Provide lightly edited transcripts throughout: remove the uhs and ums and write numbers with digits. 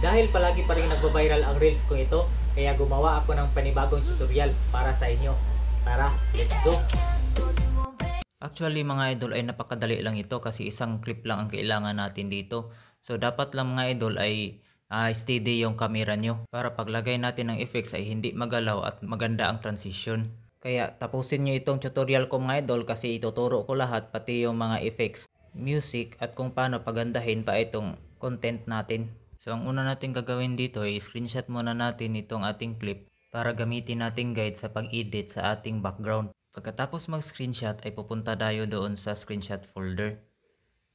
Dahil palagi pa rin nagbabiral ang reels ko ito, kaya gumawa ako ng panibagong tutorial para sa inyo. Tara, let's go! Actually mga idol ay napakadali lang ito kasi isang clip lang ang kailangan natin dito. So dapat lang mga idol ay steady yung camera nyo para paglagay natin ng effects ay hindi magalaw at maganda ang transition. Kaya tapusin nyo itong tutorial ko mga idol kasi ituturo ko lahat pati yung mga effects, music at kung paano pagandahin pa itong content natin. So ang una natin gagawin dito ay screenshot muna natin itong ating clip para gamitin nating guide sa pag-edit sa ating background. Pagkatapos mag-screenshot ay pupunta tayo doon sa screenshot folder.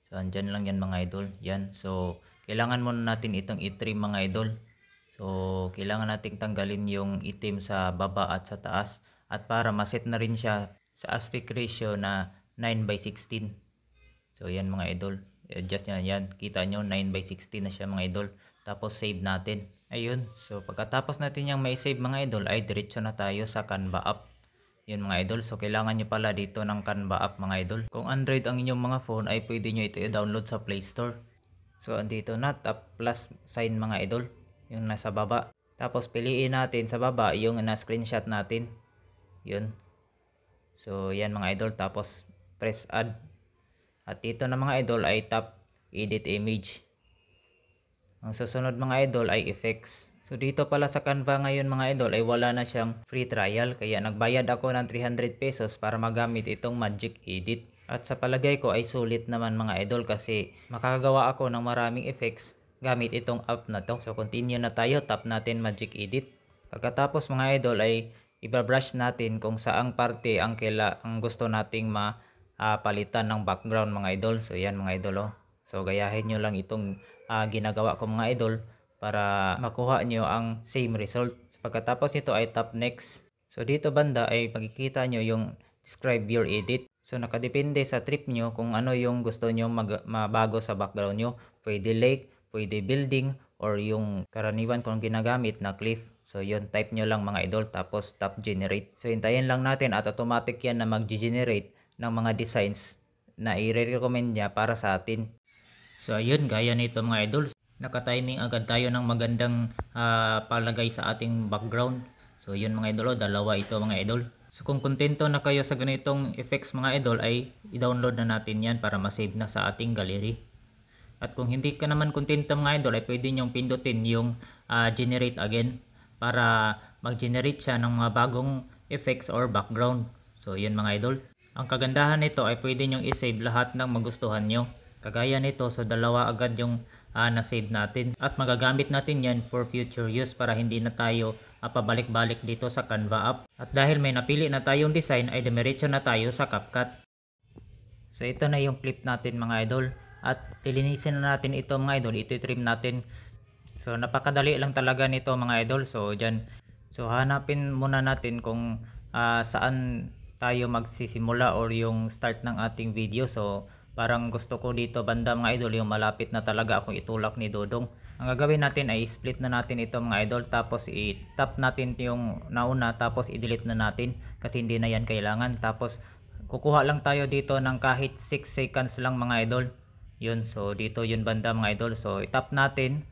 So andyan lang yan mga idol. Yan. So kailangan muna natin itong i-trim mga idol. So kailangan nating tanggalin yung itim sa baba at sa taas. At para maset na rin siya sa aspect ratio na 9:16. So yan mga idol. Adjust nyo na yan. Kita nyo 9:16 na siya mga idol. Tapos save natin. Ayun. So pagkatapos natin yung may save mga idol ay diretso na tayo sa Canva app. Yun mga idol. So kailangan nyo pala dito ng Canva app mga idol. Kung Android ang inyong mga phone ay pwede nyo ito i-download sa Play Store. So andito na tap plus sign mga idol. Yung nasa baba. Tapos piliin natin sa baba yung na-screenshot natin. Yun. So yan mga idol. Tapos press add. At dito na mga idol ay tap edit image. Ang susunod mga idol ay effects. So dito pala sa Canva ngayon mga idol ay wala na siyang free trial. Kaya nagbayad ako ng 300 pesos para magamit itong Magic Edit. At sa palagay ko ay sulit naman mga idol kasi makakagawa ako ng maraming effects gamit itong app na to. So continue na tayo. Tap natin Magic Edit. Pagkatapos mga idol ay ibabrush natin kung saang parte ang gusto nating palitan ng background mga idol. So yan mga idol oh. So gayahin nyo lang itong ginagawa ko mga idol para makuha nyo ang same result. Pagkatapos nito ay tap next. So dito banda ay makikita nyo yung describe your edit. So nakadepende sa trip nyo kung ano yung gusto nyo mabago sa background nyo. Pwede lake, pwede building, or yung karaniwan kung ginagamit na cliff. So yun, type nyo lang mga idol tapos tap generate. So hintayin lang natin at automatic yan na mag-generate ng mga designs na i-recommend niya para sa atin. So ayun, gaya nito mga idol, naka-timing agad tayo ng magandang palagay sa ating background. So yun mga idol, dalawa ito mga idol. So kung kontento na kayo sa ganitong effects mga idol ay i-download na natin yan para ma-save na sa ating gallery. At kung hindi ka naman kontento mga idol ay pwede nyong pindutin yung generate again para mag-generate siya ng mga bagong effects or background. So yun mga idol. Ang kagandahan nito ay pwede nyong i-save lahat ng magustuhan nyo. Kagaya nito, so dalawa agad yung na-save natin. At magagamit natin yan for future use para hindi na tayo pabalik-balik dito sa Canva app. At dahil may napili na tayong design ay dumiretso na tayo sa CapCut. So ito na yung clip natin mga idol. At lilinisin na natin ito mga idol. Iti-trim natin. So napakadali lang talaga nito mga idol. So dyan. So hanapin muna natin kung saan tayo magsisimula or yung start ng ating video. So parang gusto ko dito banda mga idol yung malapit na talaga akong itulak ni Dodong. Ang gagawin natin ay split na natin ito mga idol tapos i-tap natin yung nauna tapos i-delete na natin kasi hindi na yan kailangan. Tapos kukuha lang tayo dito ng kahit 6 seconds lang mga idol. Yun, so dito yun banda mga idol. So i-tap natin.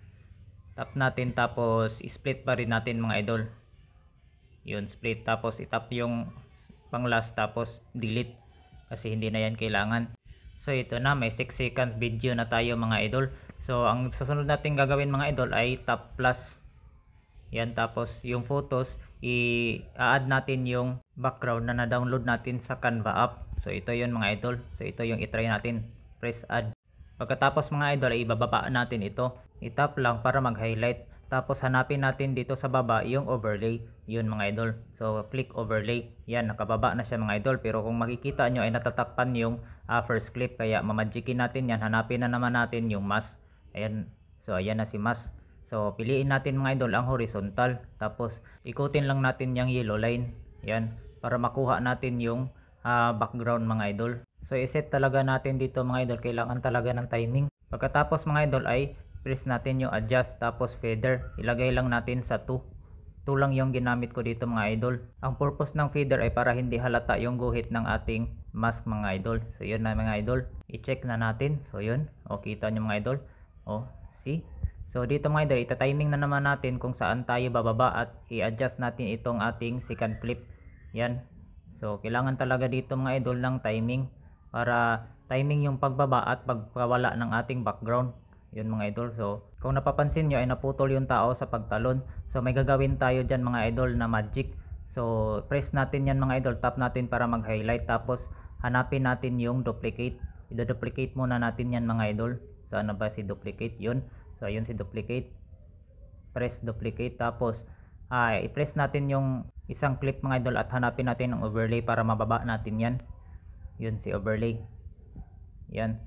Tap natin tapos i-split pa rin natin mga idol. Yun, split tapos i-tap yung pang last tapos delete kasi hindi na yan kailangan. So ito na, may 6 seconds video na tayo mga idol. So ang susunod natin gagawin mga idol ay tap plus. Yan, tapos yung photos i-add natin yung background na na-download natin sa Canva app. So ito yun mga idol. So ito yung i-try natin. Press add. Pagkatapos mga idol ay ibababa natin ito. I-tap lang para mag-highlight. Tapos hanapin natin dito sa baba yung overlay. Yun mga idol. So click overlay. Yan, nakababa na siya mga idol. Pero kung makikita nyo ay natatakpan yung first clip. Kaya mamagikin natin yan. Hanapin na naman natin yung mask. Ayan. So ayan na si mask. So piliin natin mga idol ang horizontal. Tapos ikutin lang natin yung yellow line. Yan. Para makuha natin yung background mga idol. So iset talaga natin dito mga idol. Kailangan talaga ng timing. Pagkatapos mga idol ay press natin yung adjust tapos feather. Ilagay lang natin sa 2. 2 lang yung ginamit ko dito mga idol. Ang purpose ng feather ay para hindi halata yung guhit ng ating mask mga idol. So yun na mga idol. I-check na natin. So yun. O kita nyo mga idol. O see. So dito mga idol, ita-timing na naman natin kung saan tayo bababa at i-adjust natin itong ating second clip. Yan. So kailangan talaga dito mga idol ng timing para timing yung pagbaba at pagpawala ng ating background. Yun mga idol. So kung napapansin nyo ay naputol yung tao sa pagtalon. So may gagawin tayo dyan mga idol na magic. So press natin yan mga idol, tap natin para mag-highlight, tapos hanapin natin yung duplicate. I-duplicate muna natin yan mga idol. Saan ba si duplicate? Yun. So ayun si duplicate, press duplicate, tapos i-press natin yung isang clip mga idol at hanapin natin ang overlay para mababa natin yan. Yun si overlay. Yan.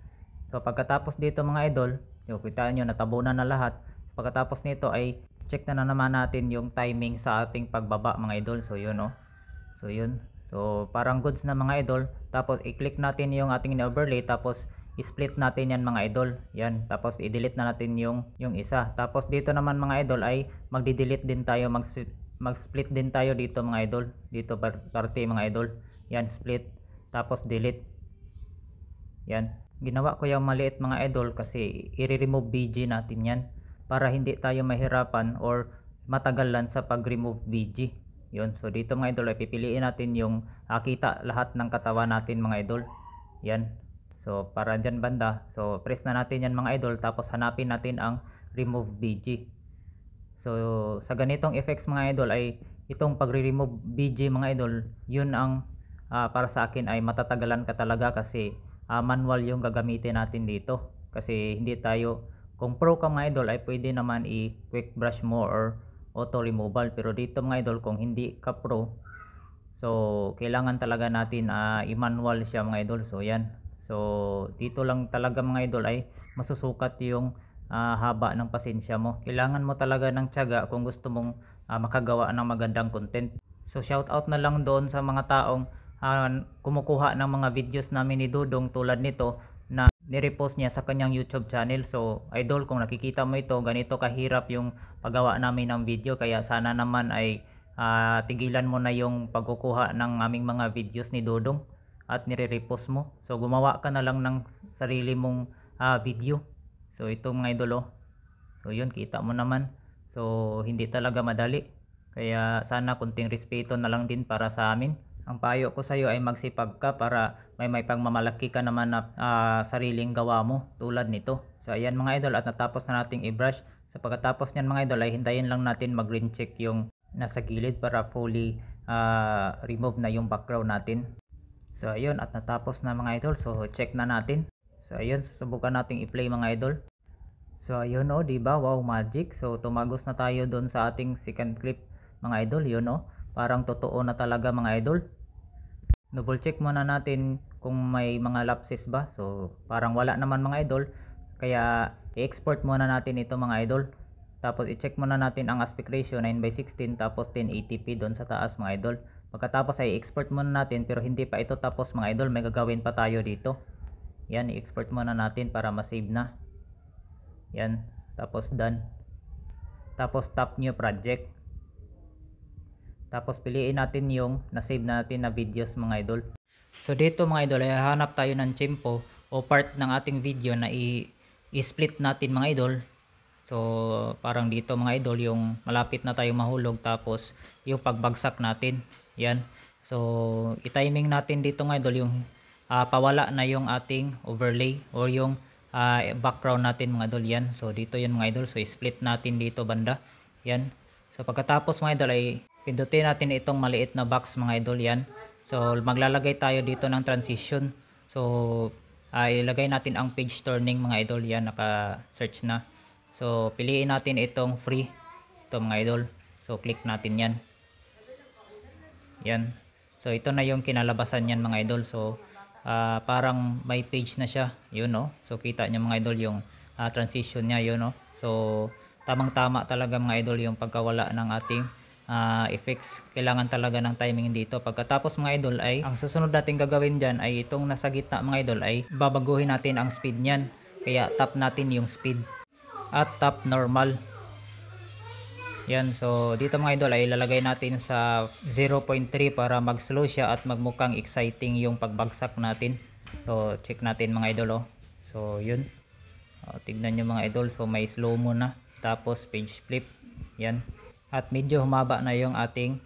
So pagkatapos dito mga idol, yung kita nyo natabunan na lahat. Pagkatapos nito ay check na naman natin yung timing sa ating pagbaba mga idol. So yun so yun. So parang goods na mga idol. Tapos i-click natin yung ating overlay, tapos i-split natin yan mga idol. Yan, tapos i-delete na natin yung isa. Tapos dito naman mga idol ay magdi-delete din tayo, mag-split din tayo dito mga idol. Dito parte mga idol. Yan, split, tapos delete. Yan. Ginawa ko yung maliit mga idol kasi i-remove BG natin yan para hindi tayo mahirapan or matagalan sa pag-remove BG. Yun. So dito mga idol ay pipiliin natin yung kita lahat ng katawan natin mga idol. Yan. So para dyan banda, so press na natin yan mga idol, tapos hanapin natin ang remove BG. So sa ganitong effects mga idol ay itong pagre-remove BG mga idol, yun ang para sa akin ay matatagalan ka talaga kasi manual yung gagamitin natin dito. Kasi hindi tayo, kung pro ka mga idol ay pwede naman i-quick brush mo or auto removal, pero dito mga idol kung hindi ka pro, so kailangan talaga natin i-manual siya mga idol. So yan. So dito lang talaga mga idol ay masusukat yung haba ng pasensya mo. Kailangan mo talaga ng tiyaga kung gusto mong makagawa ng magandang content. So shout out na lang doon sa mga taong kumukuha ng mga videos namin ni Dudong tulad nito na nirepost niya sa kanyang YouTube channel. So idol, kung nakikita mo ito, ganito kahirap yung paggawa namin ng video, kaya sana naman ay tigilan mo na yung pagkukuha ng aming mga videos ni Dudong at nire-repost mo. So gumawa ka na lang ng sarili mong video. So ito mga idol So yun, kita mo naman. So hindi talaga madali. Kaya sana kunting respeto na lang din para sa amin. Ang payo ko sa iyo ay magsipag ka para may pagmamalaki ka naman na sariling gawa mo tulad nito. So ayan mga idol, at natapos na nating i-brush. So pagkatapos niyan mga idol ay hintayin lang natin mag-green check yung nasa gilid para fully remove na yung background natin. So ayun, at natapos na mga idol. So check na natin. So ayun, susubukan nating i-play mga idol. So ayun di ba? Wow, magic. So tumagos na tayo doon sa ating second clip mga idol. Yun parang totoo na talaga mga idol. Double check muna natin kung may mga lapses ba. So parang wala naman mga idol. Kaya i-export muna natin ito mga idol. Tapos i-check muna natin ang aspect ratio 9:16 tapos 1080p doon sa taas mga idol. Pagkatapos ay i-export muna natin, pero hindi pa ito tapos mga idol, may gagawin pa tayo dito. Yan, i-export muna natin para ma-save na. Yan, tapos done. Tapos tap new project. Tapos piliin natin yung na-save natin na videos mga idol. So dito mga idol ay hanap tayo ng tiyempo o part ng ating video na i-split natin mga idol. So parang dito mga idol yung malapit na tayo mahulog, tapos yung pagbagsak natin. Yan. So i-timing natin dito mga idol yung pawala na yung ating overlay o yung background natin mga idol. Yan. So dito yan mga idol. So i-split natin dito banda. Yan. So pagkatapos mga idol ay pindutin natin itong maliit na box mga idol. Yan. So maglalagay tayo dito ng transition. So ilagay natin ang page turning mga idol. Yan, naka-search na. So piliin natin itong free. Ito mga idol. So click natin yan. Yan. So ito na yung kinalabasan yan mga idol. So parang may page na siya. Yun So kita nyo mga idol yung transition niya. Yun So tamang tama talaga mga idol yung pagkawala ng ating effects. Kailangan talaga ng timing dito. Pagkatapos mga idol ay ang susunod natin gagawin dyan ay itong nasa gitna mga idol ay babaguhin natin ang speed nyan. Kaya tap natin yung speed at tap normal. Yan, so dito mga idol ay ilalagay natin sa 0.3 para mag-slow siya at magmukhang exciting yung pagbagsak natin. So check natin mga idol So yun. Tignan nyo mga idol, so may slow mo na. tapos page flip. Yan. At medyo humaba na yung ating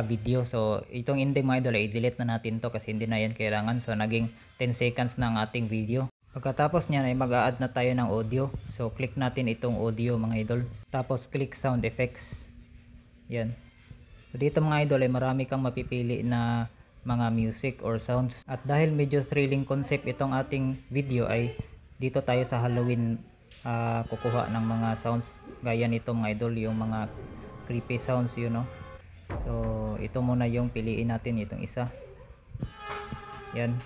video. So itong ending mga idol ay i-delete na natin to kasi hindi na yan kailangan. So naging 10 seconds na ang ating video. Pagkatapos niyan ay mag-a-add na tayo ng audio. So click natin itong audio mga idol. Tapos click sound effects. Yan. So dito mga idol ay marami kang mapipili na mga music or sounds. At dahil medyo thrilling concept itong ating video ay dito tayo sa Halloween kukuha ng mga sounds. Gaya nito mga idol, yung mga creepy sounds yun, no? So ito muna yung piliin natin, itong isa. Yan.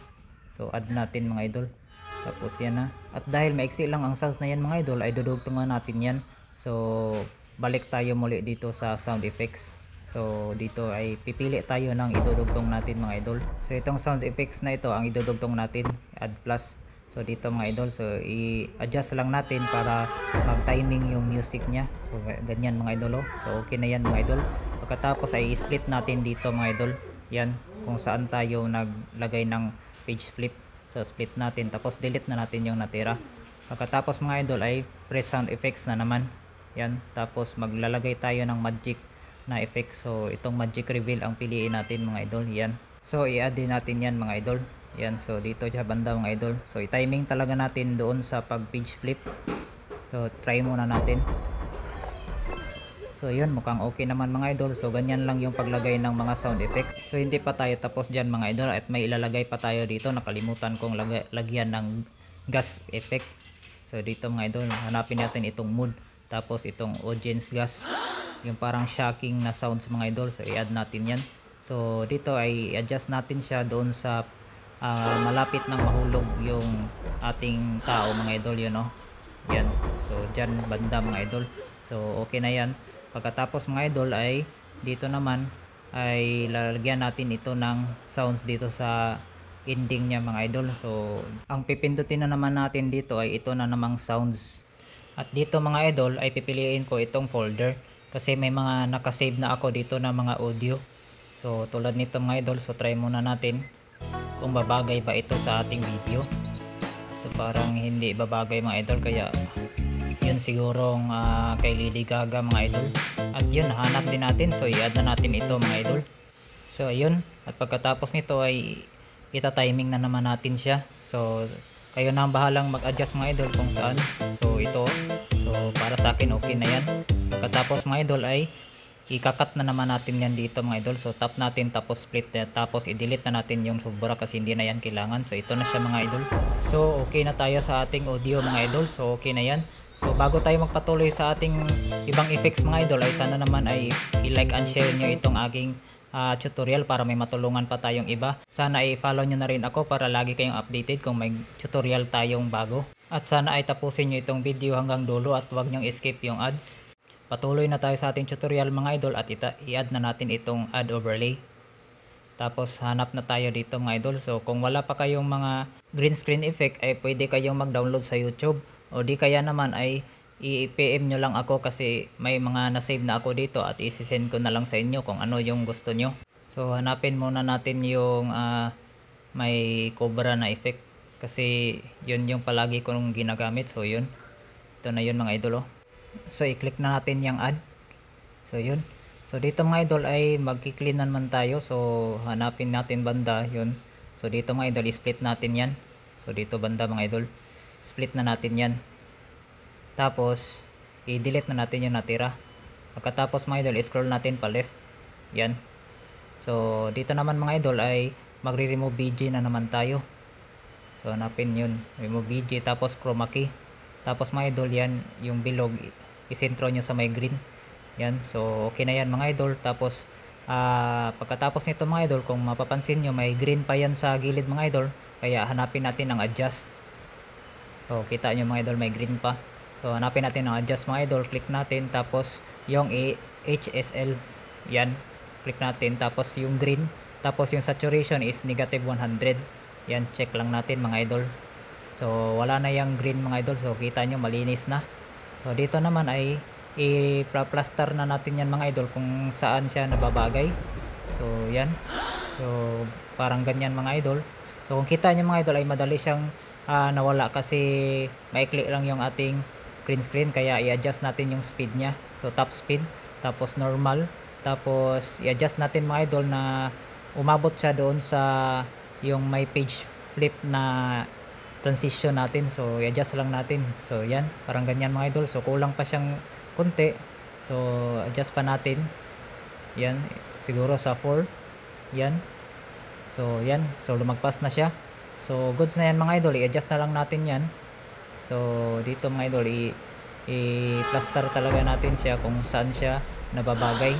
So add natin mga idol. Tapos yan na. At dahil maiksi lang ang sounds na yan mga idol ay dudugtungan natin yan. So balik tayo muli dito sa sound effects. So dito ay pipili tayo ng idudugtong natin mga idol. So itong sound effects na ito ang idudugtong natin, add plus. So dito mga idol, so i-adjust lang natin para mag-timing yung music niya. So ganyan mga idol, oh. So okay na yan mga idol. Pagkatapos ay i-split natin dito mga idol. Yan, kung saan tayo naglagay ng page flip. So split natin, tapos delete na natin yung natira. Pagkatapos mga idol ay press sound effects na naman. Yan, tapos maglalagay tayo ng magic na effect. So itong magic reveal ang piliin natin mga idol. Yan. So i-add din natin yan mga idol. Yan, so dito sa banda mga idol. So i-timing talaga natin doon sa pag page flip. So try muna natin. So yun, mukhang okay naman mga idol. So ganyan lang yung paglagay ng mga sound effects. So hindi pa tayo tapos dyan mga idol, at may ilalagay pa tayo dito. Nakalimutan kong lagyan ng gas effect. So dito mga idol, hanapin natin itong mood. Tapos itong audience gas, yung parang shocking na sounds mga idol. So i-add natin yan. So dito ay adjust natin siya doon sa malapit nang mahulog yung ating tao mga idol, yun, no? Yan. So dyan banda mga idol. So okay na yan. Pagkatapos mga idol ay dito naman ay lalagyan natin ito ng sounds dito sa ending niya mga idol. So ang pipindutin na naman natin dito ay ito na namang sounds. At dito mga idol ay pipiliin ko itong folder kasi may mga nakasave na ako dito na mga audio. So tulad nito mga idol, so try muna natin kung babagay ba ito sa ating video. So parang hindi babagay mga idol, kaya yun sigurong kay Lady Gaga mga idol. At yun, nahanap din natin. So i-add na natin ito mga idol. So ayun, at pagkatapos nito ay ita-timing na naman natin siya. So kayo na ang bahalang mag-adjust mga idol kung saan. So ito, so para sa akin okay na yan. Pagkatapos mga idol ay ikakat na naman natin yan dito mga idol. So tap natin, tapos split, tapos i-delete na natin yung sobra kasi hindi na yan kailangan. So ito na siya mga idol. So okay na tayo sa ating audio mga idol. So okay na yan. So bago tayo magpatuloy sa ating ibang effects mga idol ay sana naman ay i-like and share nyo itong aking tutorial para may matulungan pa tayong iba. Sana ay follow nyo na rin ako para lagi kayong updated kung may tutorial tayong bago. At sana ay tapusin nyo itong video hanggang dulo at huwag nyong escape yung ads. Patuloy na tayo sa ating tutorial mga idol, at i-add na natin itong add overlay. Tapos hanap na tayo dito mga idol. So kung wala pa kayong mga green screen effect ay pwede kayong mag-download sa YouTube, o di kaya naman ay i-PM nyo lang ako kasi may mga na-save na ako dito at isi-send ko na lang sa inyo kung ano yung gusto nyo. So hanapin muna natin yung may cobra na effect kasi yun yung palagi kong ginagamit. So yun, ito na yun mga idol, oh. So i-click na natin yung add. So yun. So dito mga idol ay magki-clean naman tayo. So hanapin natin banda yun. So dito mga idol, i-split natin yan. So dito banda mga idol, split na natin yan. Tapos i-delete na natin yung natira. Pagkatapos mga idol, scroll natin pa left. Yan. So dito naman mga idol ay magre-remove BG na naman tayo. So hanapin yun, remove BG, tapos chroma key. Tapos mga idol, yan yung bilog, isentro nyo sa may green. Yan. So okay na yan mga idol. Tapos pagkatapos nito mga idol, kung mapapansin nyo may green pa yan sa gilid mga idol, kaya hanapin natin ang adjust. So kita nyo mga idol, may green pa. So hanapin natin ang adjust mga idol, click natin, tapos yung HSL, yan, click natin, tapos yung green, tapos yung saturation is negative 100. Yan, check lang natin mga idol. So wala na yung green mga idol, so kita nyo malinis na. So dito naman ay i-plaster na natin yan mga idol kung saan siya nababagay. So yan, so parang ganyan mga idol. So kung kita nyo mga idol ay madali siyang nawala kasi maikli lang yung ating green screen, kaya i-adjust natin yung speed niya. So top speed, tapos normal, tapos i-adjust natin mga idol na umabot siya doon sa yung may page flip na transition natin. So i-adjust lang natin. So yan, parang ganyan mga idol. So kulang pa siyang konti, so adjust pa natin. Yan, siguro sa 4. Yan, so yan, so lumagpas na siya. So goods na yan mga idol, i-adjust na lang natin yan. So dito mga idol, i-plaster talaga natin siya kung saan siya nababagay.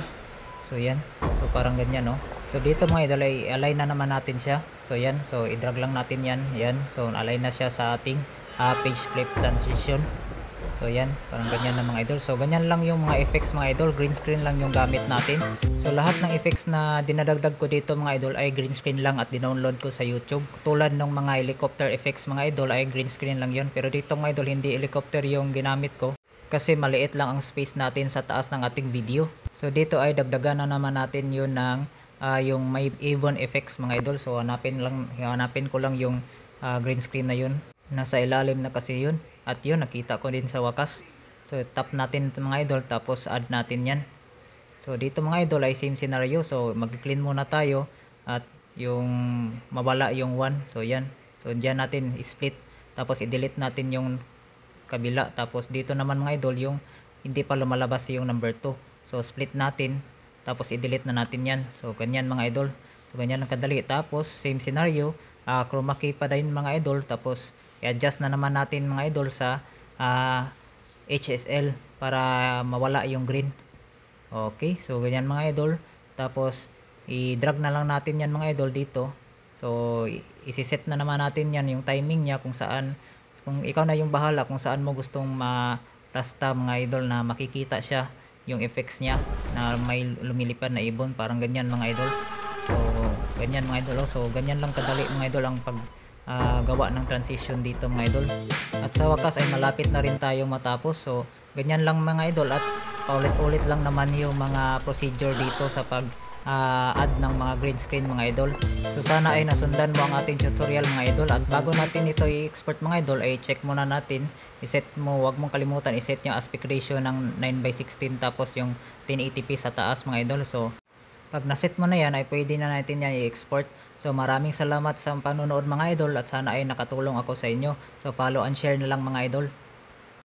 So yan, so parang ganyan, no. So dito mga idol, ay align na naman natin siya. So yan, so i-drag lang natin yan. Yan, so align na siya sa ating page flip transition. So yan, parang ganyan na mga idol. So ganyan lang yung mga effects mga idol, green screen lang yung gamit natin. So lahat ng effects na dinadagdag ko dito mga idol ay green screen lang at dinownload ko sa YouTube. Tulad ng mga helicopter effects mga idol ay green screen lang yun. Pero dito mga idol, hindi helicopter yung ginamit ko kasi maliit lang ang space natin sa taas ng ating video. So dito ay dagdagan na naman natin yun ng yung may even effects mga idol. So hanapin ko lang yung green screen na yun. Nasa ilalim na kasi yun. At yun, nakita ko din sa wakas. So tap natin ito mga idol, tapos add natin yan. So dito mga idol ay same scenario. So mag-clean muna tayo at yung mawala yung 1. So yan, so dyan natin split, tapos i-delete natin yung kabila. Tapos dito naman mga idol, yung hindi pa lumalabas yung number 2. So split natin, tapos i-delete na natin yan. So ganyan mga idol. So ganyan ang kadali. Tapos same scenario, chroma key pa din mga idol. Tapos i-adjust na naman natin mga idol sa HSL para mawala yung green. Okay, so ganyan mga idol. Tapos i-drag na lang natin yan mga idol dito. So isi-set na naman natin yan yung timing niya, kung saan, kung ikaw na yung bahala kung saan mo gustong ma-rasta mga idol, na makikita siya yung effects niya na may lumilipad na ibon, parang ganyan mga idol. So ganyan mga idol. So ganyan lang kadali mga idol ang gawa ng transition dito mga idol. At sa wakas ay malapit na rin tayo matapos. So ganyan lang mga idol, at paulit-ulit lang naman yung mga procedure dito sa pag add ng mga green screen mga idol. So sana ay nasundan mo ang ating tutorial mga idol. At bago natin ito i-export mga idol, ay check muna natin, iset mo, wag mong kalimutan iset yung aspect ratio ng 9:16, tapos yung 1080p sa taas mga idol. So pag naset mo na yan, ay pwede na natin yan i-export. So maraming salamat sa panonood mga idol, at sana ay nakatulong ako sa inyo. So follow and share na lang mga idol.